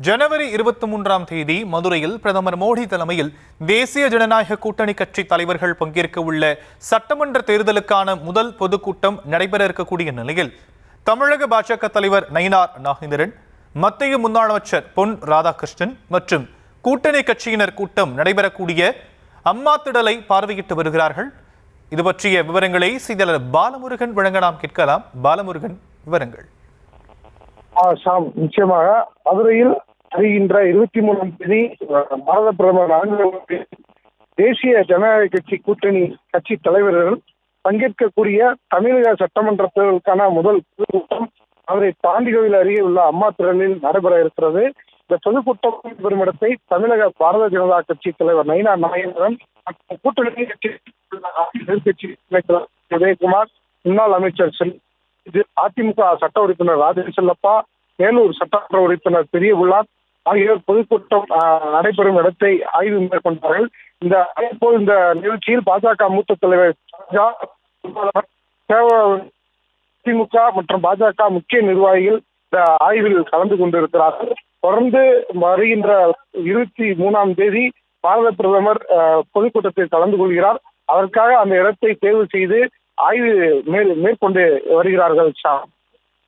ஜனவரி 23ஆம் தேதி மதுரையில் பிரதமர் மோடி தலைமையில் தேசிய ஜனநாயக கூட்டணி கட்சி தலைவர்கள் பங்கேற்க உள்ள சட்டமன்ற தேர்தலுக்கான முதல் பொதுக்கூட்டம் நடைபெற இருக்கக்கூடிய நிலையில் தமிழக பாஜக தலைவர் நயினார் நாகேந்திரன், மத்திய முன்னாள் அமைச்சர் பொன் ராதாகிருஷ்ணன் மற்றும் கூட்டணி கட்சியினர் கூட்டம் நடைபெறக்கூடிய அம்மா திடலை பார்வையிட்டு வருகிறார்கள். இது பற்றிய விவரங்களை செய்தியாளர் பாலமுருகன் வழங்க நாம் கேட்கலாம். பாலமுருகன், விவரங்கள். நிச்சயமாக மதுரையில் வருகின்ற 23ஆம் தேதி பாரத பிரதமர் நரேந்திர மோடி தேசிய ஜனநாயக கட்சி கூட்டணி கட்சி தலைவர்கள் பங்கேற்கக்கூடிய தமிழக சட்டமன்ற தேர்தலுக்கான முதல் பொதுக்கூட்டம் மதுரை பாண்டிகோவில் அருகே உள்ள அம்மா திடலில் நடைபெற இருக்கிறது. இந்த பொதுக்கூட்டம் பெறும் இடத்தை தமிழக பாரத ஜனதா கட்சி தலைவர் நயினார் நாகேந்திரன் மற்றும் கூட்டணி கட்சி உதயகுமார், முன்னாள் அமைச்சர் அதிமுக சட்ட உறுப்பினர் ராஜேஷ் செல்லப்பா, வேலூர் சட்டமன்ற உறுப்பினர் பெரிய உள்ளார் ஆகியோர் பொதுக்கூட்டம் நடைபெறும் இடத்தை ஆய்வு மேற்கொண்டார்கள். இந்த நிகழ்ச்சியில் பாஜக மூத்த தலைவர் திமுக மற்றும் பாஜக முக்கிய நிர்வாகிகள் இந்த ஆய்வில் கலந்து கொண்டிருக்கிறார்கள். தொடர்ந்து வருகின்ற 23ஆம் தேதி பாரத பிரதமர் பொதுக்கூட்டத்தில் கலந்து கொள்கிறார். அதற்காக அந்த இடத்தை தேர்வு செய்து ஆய்வு மேற்கொண்டு வருகிறார்கள்.